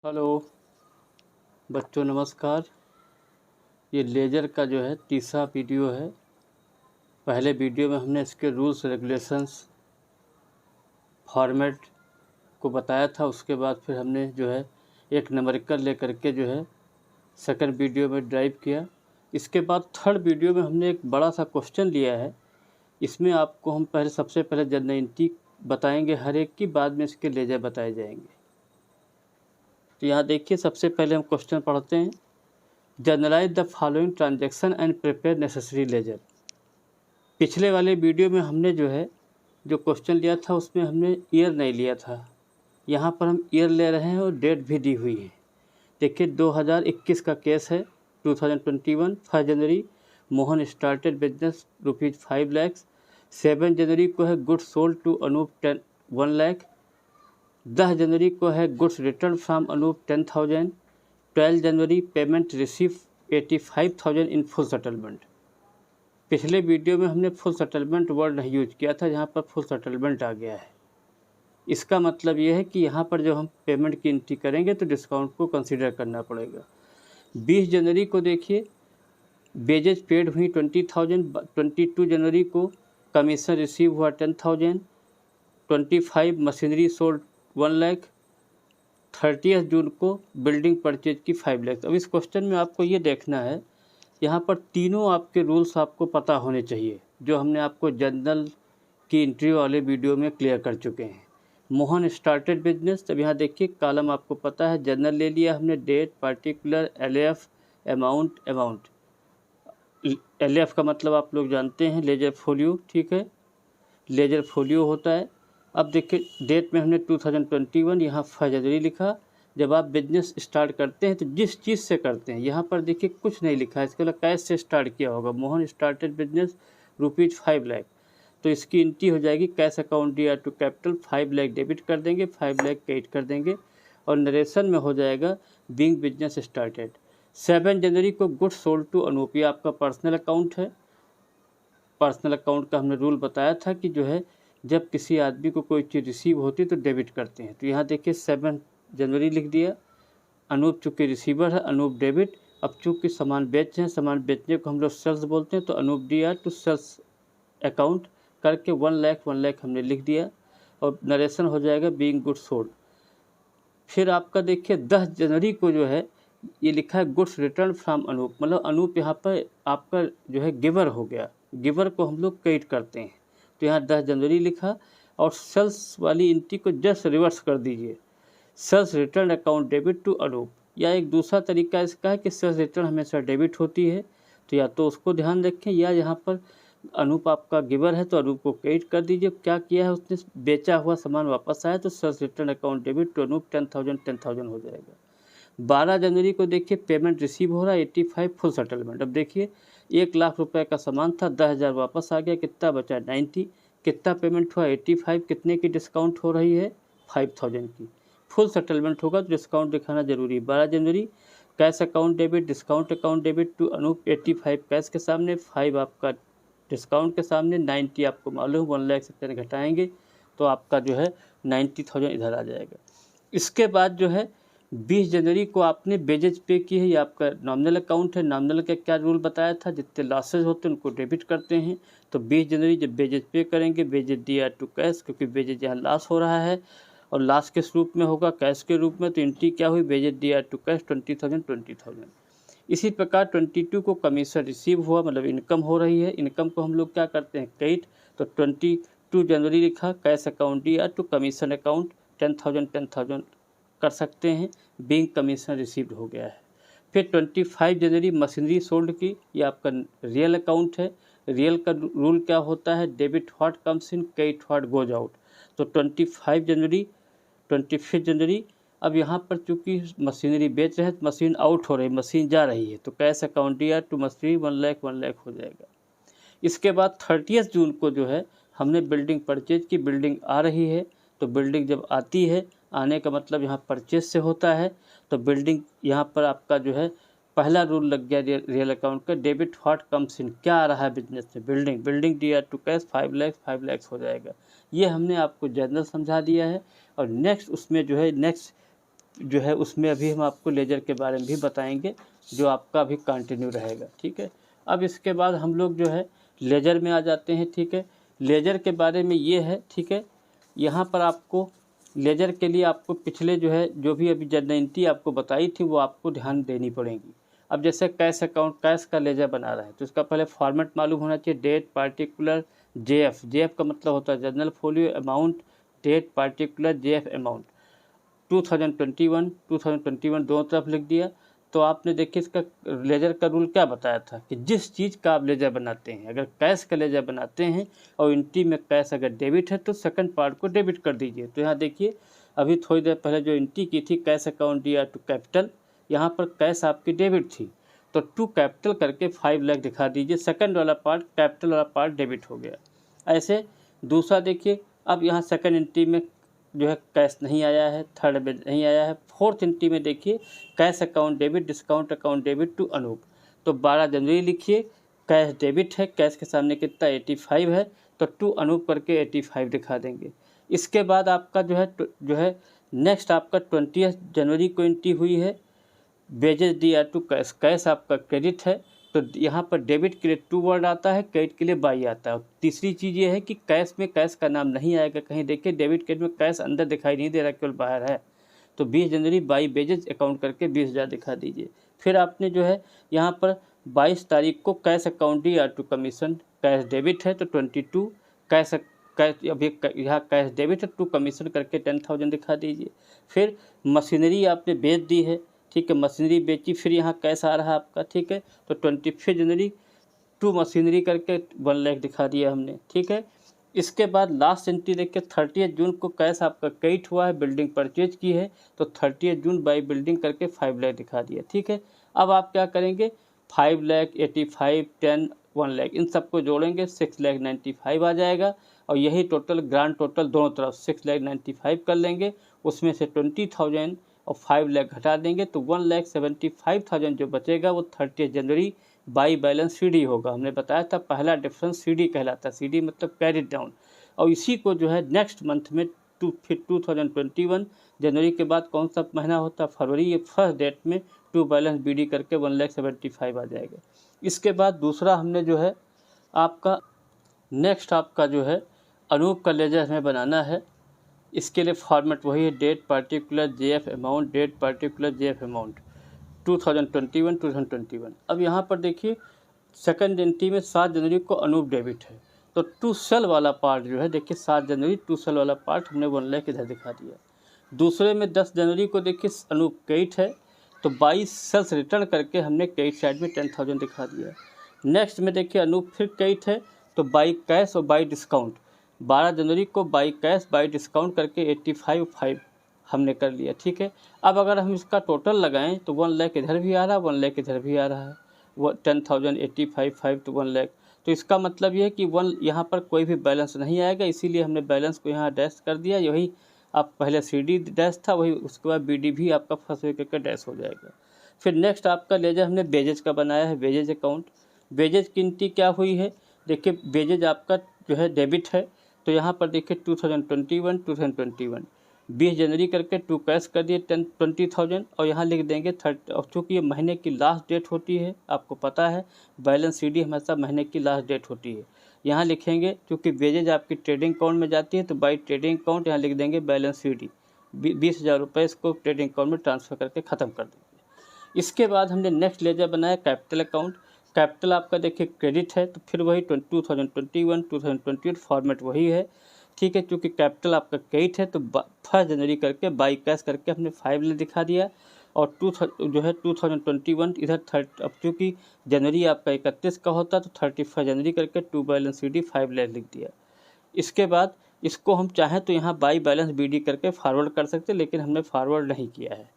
Hello बच्चों, नमस्कार। ये लेजर का जो है तीसरा वीडियो है। पहले वीडियो में हमने इसके रूल्स रेगुलेशंस फॉर्मेट को बताया था। उसके बाद फिर हमने जो है एक नंबरिकल लेकर के जो है सेकंड वीडियो में ड्राइव किया। इसके बाद थर्ड वीडियो में हमने एक बड़ा सा क्वेश्चन लिया है। इसमें आपको हम सबसे पहले जनरलिटी बताएंगे हर एक की, बाद में इसके लेजर बताए जाएंगे। तो यहाँ देखिए, सबसे पहले हम क्वेश्चन पढ़ते हैं। Journalise the following transaction and prepare necessary ledger. पिछले वाले वीडियो में हमने जो क्वेश्चन लिया था उसमें हमने ईयर नहीं लिया था। यहाँ पर हम ईयर ले रहे हैं और डेट भी दी हुई है। देखिए 2021 का केस है। 2021 5 January Mohan started business ₹5 lakh. 7 जनवरी को है goods sold to Anoop 1 lakh. 10 जनवरी को है goods return from Anoop 10,000। 12 January payment receive 85,000 in full settlement. पिछले वीडियो में हमने फुल सेटलमेंट वर्ड नहीं यूज किया था, यहाँ पर फुल सेटलमेंट आ गया है। इसका मतलब ये है कि यहाँ पर जब हम पेमेंट की एंट्री करेंगे तो डिस्काउंट को कंसीडर करना पड़ेगा। 20 जनवरी को देखिए वेजेज पेड हुई 20,000। 22 जनवरी को कमीशन रिसीव हुआ 10,000। 25 मशीनरी सोल्ड 1 लाख। 30 जून को बिल्डिंग परचेज की 5 लाख। अब इस क्वेश्चन में आपको ये देखना है, यहाँ पर तीनों आपके रूल्स आपको पता होने चाहिए जो हमने आपको जनरल की एंट्री वाले वीडियो में क्लियर कर चुके हैं। मोहन स्टार्टेड बिजनेस, तब यहाँ देखिए कॉलम आपको पता है, जनरल ले लिया हमने, date, particular, LF, amount. LF का मतलब आप लोग जानते हैं, लेजर फोलियो, ठीक है, लेजर फोलियो होता है। अब देखिए डेट में हमने 2021 यहाँ 5 जनवरी लिखा। जब आप बिजनेस स्टार्ट करते हैं तो जिस चीज़ से करते हैं, यहाँ पर देखिए कुछ नहीं लिखा है, इसके मतलब कैश से स्टार्ट किया होगा। मोहन स्टार्टेड बिजनेस ₹5 लाख, तो इसकी एंट्री हो जाएगी कैश अकाउंट दिया टू कैपिटल। 5 लाख डेबिट कर देंगे, 5 लाख क्रेडिट कर देंगे और नरेशन में हो जाएगा बीइंग बिजनेस स्टार्टेड। 7 जनवरी को गुड्स सोल्ड टू अनूप, ये आपका पर्सनल अकाउंट है। पर्सनल अकाउंट का हमने रूल बताया था कि जो है जब किसी आदमी को कोई चीज़ रिसीव होती तो डेबिट करते हैं। तो यहाँ देखिए 7 जनवरी लिख दिया। अनूप चूँकि रिसीवर है, अनूप डेबिट। अब चूँकि सामान बेच रहे हैं, सामान बेचने को हम लोग सेल्स बोलते हैं, तो अनूप दिया टू सेल्स अकाउंट करके 1 लाख हमने लिख दिया और नरेशन हो जाएगा बीइंग गुड्स सोल्ड। फिर आपका देखिए 10 जनवरी को जो है ये लिखा है गुड्स रिटर्न फ्रॉम अनूप, मतलब अनूप यहाँ पर आपका जो है गिवर हो गया, गिवर को हम लोग क्रेडिट करते हैं। तो यहाँ 10 जनवरी लिखा और सेल्स वाली एंट्री को जस्ट रिवर्स कर दीजिए, sales return account debit to Anoop. या एक दूसरा तरीका इसका है कि सेल्स रिटर्न हमेशा डेबिट होती है, तो या तो उसको ध्यान रखें, या यहाँ पर अनूप आपका गिवर है तो अनूप को क्रेडिट कर दीजिए। क्या किया है उसने, बेचा हुआ सामान वापस आया तो sales return account debit to Anoop 10,000 हो जाएगा। 12 जनवरी को देखिए पेमेंट रिसीव हो रहा है 85 फुल सेटलमेंट। अब देखिए 1 लाख रुपए का सामान था, 10,000 वापस आ गया, कितना बचा 90। कितना पेमेंट हुआ 85, कितने की डिस्काउंट हो रही है 5,000 की। फुल सेटलमेंट होगा तो डिस्काउंट दिखाना जरूरी। 12 जनवरी cash account debit, discount account debit to Anup 85 cash के सामने, 5 आपका डिस्काउंट के सामने, 90 आपको मालूम 1 लाख से घटाएंगे तो आपका जो है 90,000 इधर आ जाएगा। इसके बाद जो है 20 जनवरी को आपने वेजेज पे की है, ये आपका नॉमिनल अकाउंट है। नॉमिनल का क्या रूल बताया था, जितने लॉसेज होते हैं उनको डेबिट करते हैं। तो 20 जनवरी जब वेजेज पे करेंगे, वेजेज दिया टू कैश, क्योंकि वेजेज यहाँ लॉस हो रहा है और लॉस किस रूप में होगा, कैश के रूप में। तो एंट्री क्या हुई, वेजेज दिया टू कैश 20,000। इसी प्रकार 22 को कमीशन रिसीव हुआ, मतलब इनकम हो रही है। इनकम को हम लोग क्या करते हैं, क्रेडिट। तो 22 जनवरी लिखा, कैश अकाउंट दिया टू कमीशन अकाउंट 10,000 कर सकते हैं, बीइंग कमीशन रिसीव्ड हो गया है। फिर 25 जनवरी मशीनरी सोल्ड की, ये आपका रियल अकाउंट है। रियल का रूल क्या होता है, debit what comes in, credit what goes out. तो 25 जनवरी 25 जनवरी अब यहाँ पर चूँकि मशीनरी बेच रहे हैं, मशीन आउट हो रही है, मशीन जा रही है, तो कैश अकाउंट दिया टू मशीनरी 1 लाख हो जाएगा। इसके बाद 30 जून को जो है हमने बिल्डिंग परचेज की, बिल्डिंग आ रही है। तो बिल्डिंग जब आती है, आने का मतलब यहाँ परचेज से होता है, तो बिल्डिंग यहाँ पर आपका जो है पहला रूल लग गया रियल अकाउंट का, डेबिट व्हाट कम्स इन, क्या आ रहा है बिजनेस में, बिल्डिंग दिया टू कैश 5 लाख हो जाएगा। ये हमने आपको जनरल समझा दिया है। और नेक्स्ट उसमें जो है नेक्स्ट जो है उसमें अभी हम आपको लेजर के बारे में भी बताएंगे, जो आपका अभी कंटिन्यू रहेगा। ठीक है, अब इसके बाद हम लोग जो है लेजर में आ जाते हैं। ठीक है, लेजर के बारे में ये है। ठीक है, यहाँ पर आपको लेजर के लिए आपको पिछले जो है जो भी अभी जनरेंटी आपको बताई थी वो आपको ध्यान देनी पड़ेगी। अब जैसे कैश अकाउंट, कैश का लेजर बना रहा है तो इसका पहले फॉर्मेट मालूम होना चाहिए, डेट पार्टिकुलर जेएफ। जेएफ का मतलब होता है journal folio amount, date particular JF amount. 2021 दोनों तरफ लिख दिया। तो आपने देखिए इसका लेजर का रूल क्या बताया था कि जिस चीज़ का आप लेजर बनाते हैं, अगर कैश का लेजर बनाते हैं और एंट्री में कैश अगर डेबिट है तो सेकंड पार्ट को डेबिट कर दीजिए। तो यहाँ देखिए अभी थोड़ी देर पहले जो एंट्री की थी कैश अकाउंट या टू कैपिटल, यहाँ पर कैश आपकी डेबिट थी तो टू कैपिटल करके 5 लाख दिखा दीजिए, सेकंड वाला पार्ट कैपिटल वाला पार्ट डेबिट हो गया। ऐसे दूसरा देखिए, अब यहाँ सेकंड एंट्री में जो है कैश नहीं आया है, थर्ड में नहीं आया है, फोर्थ एंट्री में देखिए cash account debit, discount account debit to Anoop. तो 12 जनवरी लिखिए, कैश डेबिट है, कैश के सामने कितना 85 है तो टू अनूप करके 85 दिखा देंगे। इसके बाद आपका जो है नेक्स्ट आपका 20 जनवरी को एंट्री हुई है, वेजेस दिया टू कैश, कैश आपका क्रेडिट है तो यहाँ पर डेबिट के लिए टू वर्ड आता है, क्रेडिट के लिए बाई आता है। तीसरी चीज़ ये है कि कैश में कैश का नाम नहीं आएगा कहीं, देखिए डेबिट क्रेडिट में कैश अंदर दिखाई नहीं दे रहा, केवल बाहर है। तो 20 जनवरी बाई वेजेस अकाउंट करके 20,000 दिखा दीजिए। फिर आपने जो है यहाँ पर 22 तारीख को कैश अकाउंट या टू कमीशन, कैश डेबिट है तो 22 कैश अभी यहाँ कैश डेबिट है टू कमीशन करके 10,000 दिखा दीजिए। फिर मशीनरी आपने बेच दी है, ठीक है, मशीनरी बेची, फिर यहाँ कैश आ रहा है आपका। ठीक है, तो 25 जनवरी टू मशीनरी करके 1 लाख दिखा दिया हमने। ठीक है, इसके बाद लास्ट एंट्री देखिए 30 जून को कैश आपका क्रेडिट हुआ है, बिल्डिंग परचेज की है तो 30 जून बाई बिल्डिंग करके 5 लाख दिखा दिया। ठीक है, अब आप क्या करेंगे, 5 लाख, 85, 10, 1 लाख इन सबको जोड़ेंगे, 6,95,000 आ जाएगा। और यही टोटल ग्रांड टोटल दोनों तरफ 6,95,000 कर लेंगे, उसमें से 20,000 और 5 लाख घटा देंगे तो 1,75,000 जो बचेगा वो 30 जनवरी बाई बैलेंस सीडी होगा। हमने बताया था पहला डिफरेंस सीडी कहलाता है, सीडी मतलब कैरिड डाउन। और इसी को जो है नेक्स्ट मंथ में फिर 2021 जनवरी के बाद कौन सा महीना होता है, फरवरी, ये फर्स्ट डेट में टू बैलेंस बीडी करके 1,75,000 आ जाएगा। इसके बाद दूसरा हमने जो है आपका नेक्स्ट आपका जो है अनूप का लेजर हमें बनाना है। इसके लिए फॉर्मेट वही है, date particular JF amount, date particular JF amount 2021। अब यहाँ पर देखिए सेकंड एंट्री में 7 जनवरी को अनूप डेबिट है तो टू सेल वाला पार्ट जो है देखिए 7 जनवरी टू सेल वाला पार्ट हमने 1 लाख इधर दिखा दिया। दूसरे में 10 जनवरी को देखिए अनूप क्रेडिट है तो 22 सेल्स रिटर्न करके हमने क्रेडिट साइड में 10,000 दिखा दिया। नेक्स्ट में देखिए अनूप फिर क्रेडिट है तो बाई कैश और बाई डिस्काउंट 12 जनवरी को बाई कैश बाई डिस्काउंट करके 85,500 हमने कर लिया। ठीक है, अब अगर हम इसका टोटल लगाएं तो 1 लाख इधर भी आ रहा है, 1 लाख इधर भी आ रहा है, वो 10,000, 85,500 तो 1 लाख। तो इसका मतलब ये है कि 1 यहाँ पर कोई भी बैलेंस नहीं आएगा, इसीलिए हमने बैलेंस को यहाँ डैश कर दिया। यही आप पहले CD डैश था, वही उसके बाद BD भी आपका फर्स्ट वीक का डैश हो जाएगा। फिर नेक्स्ट आपका लेजर हमने बेजेज का बनाया है, बेजेज अकाउंट। बेजेज की एंट्री क्या हुई है, देखिए बेजेज आपका जो है डेबिट है तो यहाँ पर देखिए 2021 20 जनवरी करके टू कैश कर दिए 20,000 और यहाँ लिख देंगे 30। और चूँकि ये महीने की लास्ट डेट होती है, आपको पता है बैलेंस CD हमेशा महीने की लास्ट डेट होती है। यहाँ लिखेंगे क्योंकि वेजेज आपकी ट्रेडिंग अकाउंट में जाती है तो बाई ट्रेडिंग अकाउंट यहाँ लिख देंगे बैलेंस CD 20,000 रुपये इसको ट्रेडिंग अकाउंट में ट्रांसफ़र करके ख़त्म कर देंगे। इसके बाद हमने नेक्स्ट लेजर बनाया कैपिटल अकाउंट। कैपिटल आपका देखिए क्रेडिट है तो फिर वही 2021 फॉर्मेट वही है। ठीक है, क्योंकि कैपिटल आपका क्रेडिट है तो 1 जनवरी करके बाई कैश करके हमने 5 लाख दिखा दिया। और 2021 इधर अब चूँकि जनवरी आपका 31 का होता तो 31 जनवरी करके टू बैलेंस CD 5 लाख लिख दिया। इसके बाद इसको हम चाहें तो यहाँ बाई बैलेंस BD करके फॉरवर्ड कर सकते, लेकिन हमने फॉरवर्ड नहीं किया है।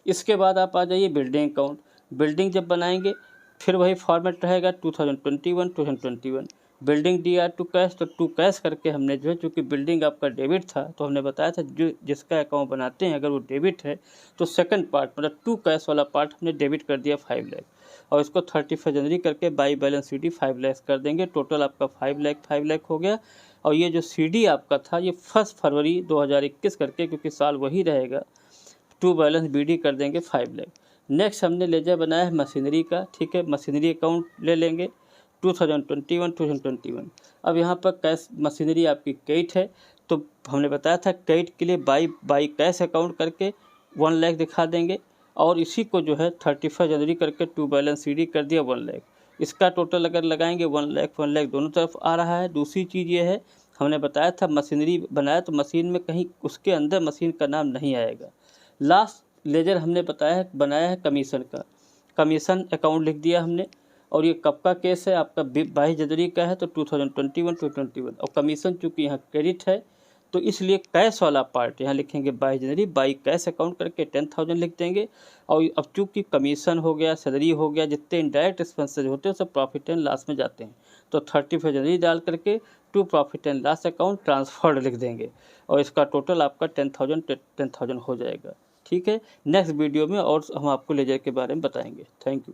इसके बाद आप आ जाइए बिल्डिंग अकाउंट। बिल्डिंग जब बनाएंगे फिर वही फॉर्मेट रहेगा 2021 बिल्डिंग DR टू कैश तो टू कैश करके हमने जो है, चूँकि बिल्डिंग आपका डेबिट था तो हमने बताया था जो जिसका अकाउंट बनाते हैं अगर वो डेबिट है तो सेकंड पार्ट मतलब टू कैश वाला पार्ट हमने डेबिट कर दिया 5 लाख और इसको 31 जनवरी करके बाई बैलेंस CD 5 लाख कर देंगे। टोटल आपका 5 लाख हो गया। और ये जो CD आपका था ये 1 फरवरी 2021 करके, क्योंकि साल वही रहेगा, टू बैलेंस BD कर देंगे 5 लाख। नेक्स्ट हमने लेजर बनाया है मशीनरी का, ठीक है, मशीनरी अकाउंट ले लेंगे 2021। अब यहाँ पर कैश मशीनरी आपकी कैट है, तो हमने बताया था कैट के लिए बाई कैश अकाउंट करके 1 लाख दिखा देंगे, और इसी को जो है 31 जनवरी करके टू बैलेंस CD कर दिया 1 लाख। इसका टोटल अगर लगाएंगे 1 लाख दोनों तरफ आ रहा है। दूसरी चीज़ ये है, हमने बताया था मशीनरी बनाया तो मशीन में कहीं उसके अंदर मशीन का नाम नहीं आएगा। लास्ट लेजर हमने बनाया है कमीशन का, कमीशन अकाउंट लिख दिया हमने। और ये कब का केस है आपका 22 जनवरी का है, तो 2021 और कमीशन चूँकि यहाँ क्रेडिट है तो इसलिए कैश वाला पार्ट यहाँ लिखेंगे 22 जनवरी, बाई कैश अकाउंट करके 10,000 लिख देंगे। और अब चूँकि कमीशन हो गया, सैलरी हो गया, जितने इनडायरेक्ट एक्सपेंसेज होते हैं सब प्रॉफिट एंड लॉस में जाते हैं, तो 31 जनवरी डाल करके to profit and loss account transferred लिख देंगे, और इसका टोटल आपका 10,000 हो जाएगा। ठीक है, नेक्स्ट वीडियो में और हम आपको लेजर के बारे में बताएंगे। Thank you.